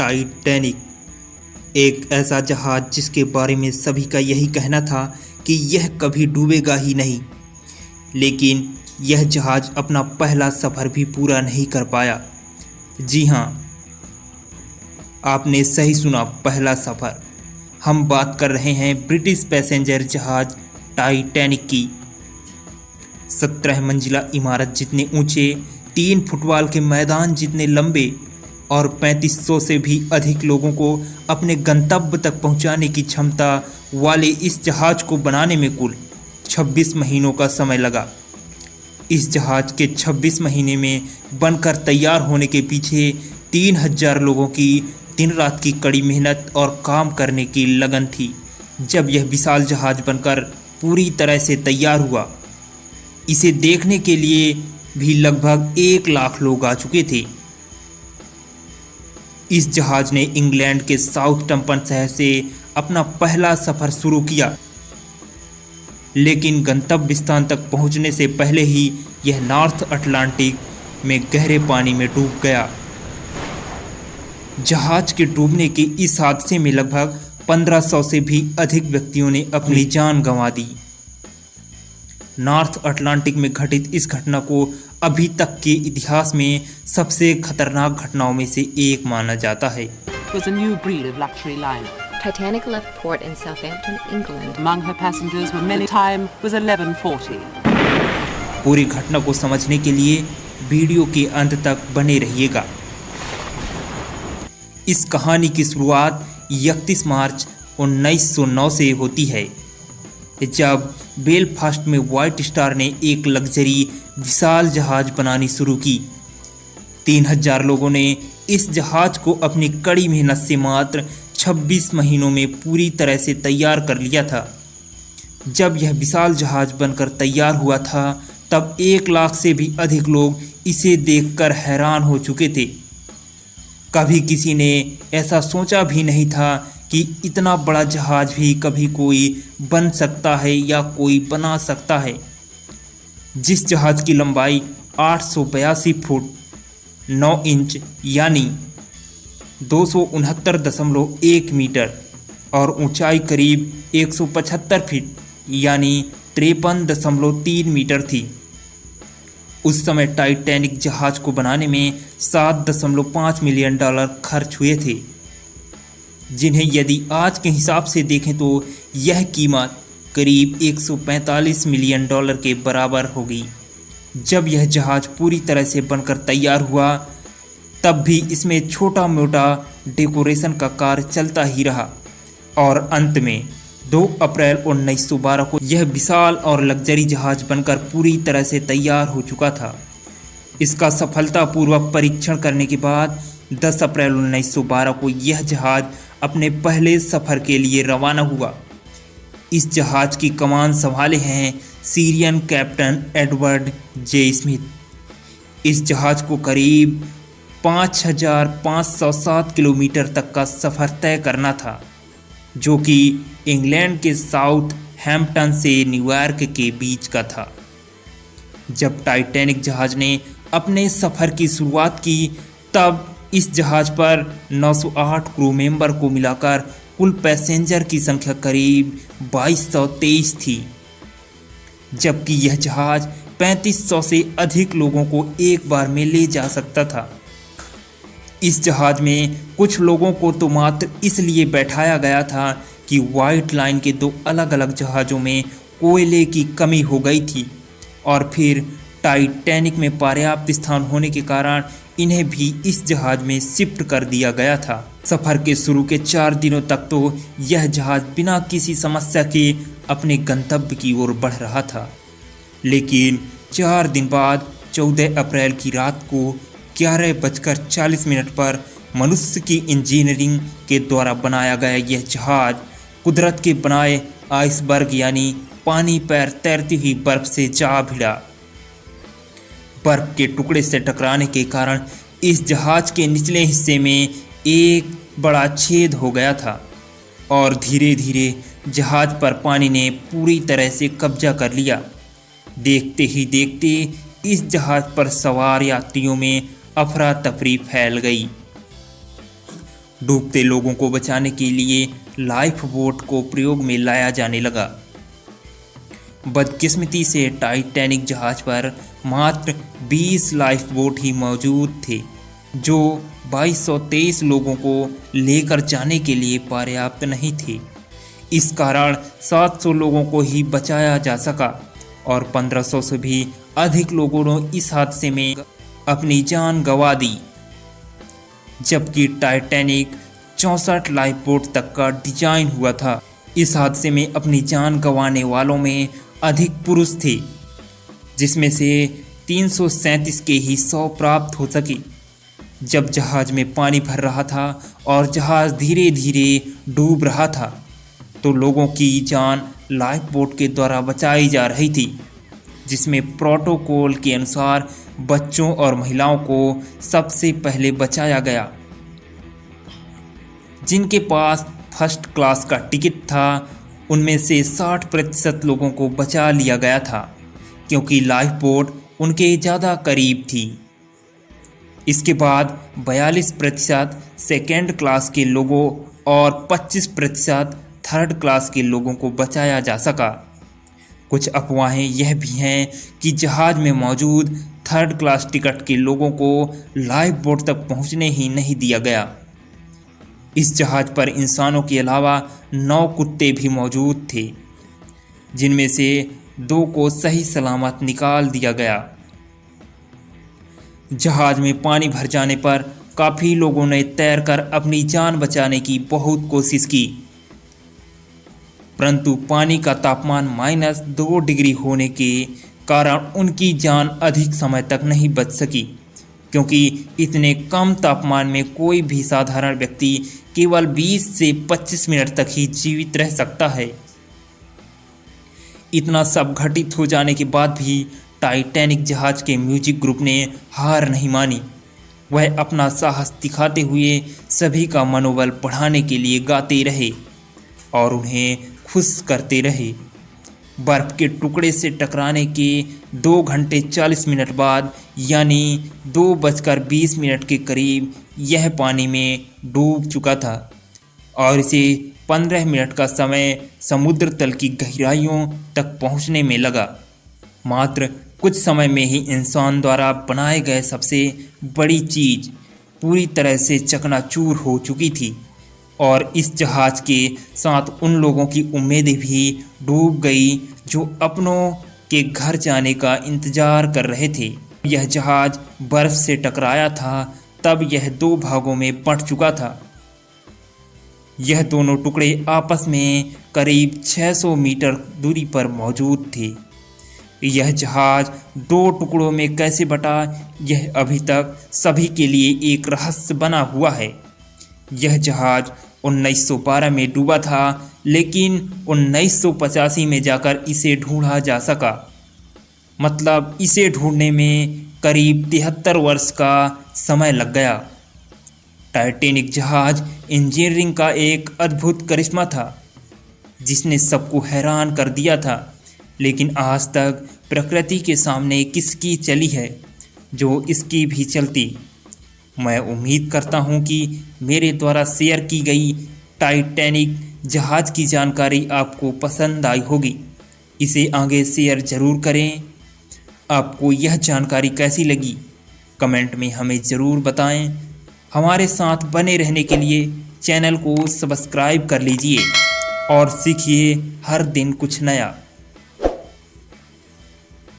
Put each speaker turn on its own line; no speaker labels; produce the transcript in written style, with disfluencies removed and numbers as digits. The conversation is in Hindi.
टाइटैनिक, एक ऐसा जहाज जिसके बारे में सभी का यही कहना था कि यह कभी डूबेगा ही नहीं, लेकिन यह जहाज अपना पहला सफ़र भी पूरा नहीं कर पाया। जी हाँ, आपने सही सुना, पहला सफ़र। हम बात कर रहे हैं ब्रिटिश पैसेंजर जहाज टाइटैनिक की। 17 मंजिला इमारत जितने ऊंचे, 3 फुटबॉल के मैदान जितने लंबे और 3500 से भी अधिक लोगों को अपने गंतव्य तक पहुंचाने की क्षमता वाले इस जहाज को बनाने में कुल 26 महीनों का समय लगा। इस जहाज के 26 महीने में बनकर तैयार होने के पीछे 3000 लोगों की दिन रात की कड़ी मेहनत और काम करने की लगन थी। जब यह विशाल जहाज बनकर पूरी तरह से तैयार हुआ, इसे देखने के लिए भी लगभग 1 लाख लोग आ चुके थे। इस जहाज ने इंग्लैंड के साउथम्पटन शहर से अपना पहला सफ़र शुरू किया, लेकिन गंतव्य स्थान तक पहुंचने से पहले ही यह नॉर्थ अटलांटिक में गहरे पानी में डूब गया। जहाज के डूबने के इस हादसे में लगभग 1500 से भी अधिक व्यक्तियों ने अपनी जान गंवा दी। नॉर्थ अटलांटिक में घटित इस घटना को अभी तक के इतिहास में सबसे खतरनाक घटनाओं में से एक माना जाता है।
Was a new breed of luxury liner.
Titanic left port in Southampton, England.
Among her passengers were many. Time was 11:40.
पूरी घटना को समझने के लिए वीडियो के अंत तक बने रहिएगा। इस कहानी की शुरुआत 31 मार्च 1909 से होती है, जब बेलफास्ट में व्हाइट स्टार ने एक लग्जरी विशाल जहाज बनानी शुरू की। 3000 लोगों ने इस जहाज को अपनी कड़ी मेहनत से मात्र 26 महीनों में पूरी तरह से तैयार कर लिया था। जब यह विशाल जहाज बनकर तैयार हुआ था, तब 1 लाख से भी अधिक लोग इसे देखकर हैरान हो चुके थे। कभी किसी ने ऐसा सोचा भी नहीं था कि इतना बड़ा जहाज भी कभी कोई बन सकता है या कोई बना सकता है। जिस जहाज की लंबाई 882 फुट 9 इंच यानी 269.1 मीटर और ऊंचाई करीब 175 फीट यानी 53.3 मीटर थी। उस समय टाइटैनिक जहाज को बनाने में $7.5 मिलियन खर्च हुए थे, जिन्हें यदि आज के हिसाब से देखें तो यह कीमत करीब $145 मिलियन के बराबर होगी। जब यह जहाज पूरी तरह से बनकर तैयार हुआ, तब भी इसमें छोटा मोटा डेकोरेशन का कार्य चलता ही रहा और अंत में 2 अप्रैल 1912 को यह विशाल और लग्जरी जहाज बनकर पूरी तरह से तैयार हो चुका था। इसका सफलतापूर्वक परीक्षण करने के बाद 10 अप्रैल 1912 को यह जहाज अपने पहले सफ़र के लिए रवाना हुआ। इस जहाज की कमान संभाले हैं सीरियन कैप्टन एडवर्ड जे स्मिथ। इस जहाज को करीब 5507 किलोमीटर तक का सफ़र तय करना था, जो कि इंग्लैंड के साउथहैम्पटन से न्यूयॉर्क के बीच का था। जब टाइटैनिक जहाज ने अपने सफ़र की शुरुआत की, तब इस जहाज पर 908 क्रू मेंबर को मिलाकर कुल पैसेंजर की संख्या करीब 2223 थी, जबकि यह जहाज 3500 से अधिक लोगों को एक बार में ले जा सकता था। इस जहाज में कुछ लोगों को तो मात्र इसलिए बैठाया गया था कि व्हाइट लाइन के 2 अलग अलग जहाज़ों में कोयले की कमी हो गई थी और फिर टाइटैनिक में पर्याप्त स्थान होने के कारण इन्हें भी इस जहाज में शिफ्ट कर दिया गया था। सफ़र के शुरू के 4 दिनों तक तो यह जहाज बिना किसी समस्या के अपने गंतव्य की ओर बढ़ रहा था, लेकिन 4 दिन बाद 14 अप्रैल की रात को 11:40 पर मनुष्य की इंजीनियरिंग के द्वारा बनाया गया यह जहाज कुदरत के बनाए आइसबर्ग यानी पानी पर तैरती हुई बर्फ से जा भिड़ा। बर्फ के टुकड़े से टकराने के कारण इस जहाज के निचले हिस्से में एक बड़ा छेद हो गया था और धीरे धीरे जहाज पर पानी ने पूरी तरह से कब्जा कर लिया। देखते ही देखते इस जहाज पर सवार यात्रियों में अफरा तफरी फैल गई। डूबते लोगों को बचाने के लिए लाइफ बोट को प्रयोग में लाया जाने लगा। बदकिस्मती से टाइटैनिक जहाज पर मात्र 20 लाइफ बोट ही मौजूद थे, जो 2223 लोगों को लेकर जाने के लिए पर्याप्त नहीं थे। इस कारण 700 लोगों को ही बचाया जा सका और 1500 से भी अधिक लोगों ने इस हादसे में अपनी जान गंवा दी। जबकि टाइटैनिक 64 लाइफ बोट तक का डिजाइन हुआ था। इस हादसे में अपनी जान गंवाने वालों में अधिक पुरुष थे, जिसमें से 337 के ही 100 प्राप्त हो सके। जब जहाज में पानी भर रहा था और जहाज धीरे धीरे डूब रहा था, तो लोगों की जान लाइफ बोट के द्वारा बचाई जा रही थी, जिसमें प्रोटोकॉल के अनुसार बच्चों और महिलाओं को सबसे पहले बचाया गया। जिनके पास फर्स्ट क्लास का टिकट था, उनमें से 60% लोगों को बचा लिया गया था, क्योंकि लाइफ बोट उनके ज़्यादा करीब थी। इसके बाद 42% सेकेंड क्लास के लोगों और 25% थर्ड क्लास के लोगों को बचाया जा सका। कुछ अफवाहें यह भी हैं कि जहाज में मौजूद थर्ड क्लास टिकट के लोगों को लाइफ बोट तक पहुंचने ही नहीं दिया गया। इस जहाज पर इंसानों के अलावा 9 कुत्ते भी मौजूद थे, जिनमें से 2 को सही सलामत निकाल दिया गया। जहाज में पानी भर जाने पर काफ़ी लोगों ने तैरकर अपनी जान बचाने की बहुत कोशिश की, परंतु पानी का तापमान -2 डिग्री होने के कारण उनकी जान अधिक समय तक नहीं बच सकी, क्योंकि इतने कम तापमान में कोई भी साधारण व्यक्ति केवल 20 से 25 मिनट तक ही जीवित रह सकता है। इतना सब घटित हो जाने के बाद भी टाइटैनिक जहाज के म्यूजिक ग्रुप ने हार नहीं मानी। वह अपना साहस दिखाते हुए सभी का मनोबल बढ़ाने के लिए गाते रहे और उन्हें खुश करते रहे। बर्फ के टुकड़े से टकराने के 2 घंटे 40 मिनट बाद, यानी 2:20 के करीब यह पानी में डूब चुका था और इसे 15 मिनट का समय समुद्र तल की गहराइयों तक पहुंचने में लगा। मात्र कुछ समय में ही इंसान द्वारा बनाए गए सबसे बड़ी चीज़ पूरी तरह से चकनाचूर हो चुकी थी और इस जहाज के साथ उन लोगों की उम्मीदें भी डूब गई जो अपनों के घर जाने का इंतजार कर रहे थे। यह जहाज बर्फ से टकराया था तब यह 2 भागों में बंट चुका था। यह दोनों टुकड़े आपस में करीब 600 मीटर दूरी पर मौजूद थे। यह जहाज 2 टुकड़ों में कैसे बटा, यह अभी तक सभी के लिए एक रहस्य बना हुआ है। यह जहाज 1912 में डूबा था, लेकिन 1985 में जाकर इसे ढूंढा जा सका। मतलब इसे ढूंढने में करीब 73 वर्ष का समय लग गया। टाइटैनिक जहाज इंजीनियरिंग का एक अद्भुत करिश्मा था, जिसने सबको हैरान कर दिया था, लेकिन आज तक प्रकृति के सामने किसकी चली है जो इसकी भी चलती। मैं उम्मीद करता हूं कि मेरे द्वारा शेयर की गई टाइटैनिक जहाज की जानकारी आपको पसंद आई होगी। इसे आगे शेयर ज़रूर करें। आपको यह जानकारी कैसी लगी, कमेंट में हमें ज़रूर बताएं। हमारे साथ बने रहने के लिए चैनल को सब्सक्राइब कर लीजिए और सीखिए हर दिन कुछ नया।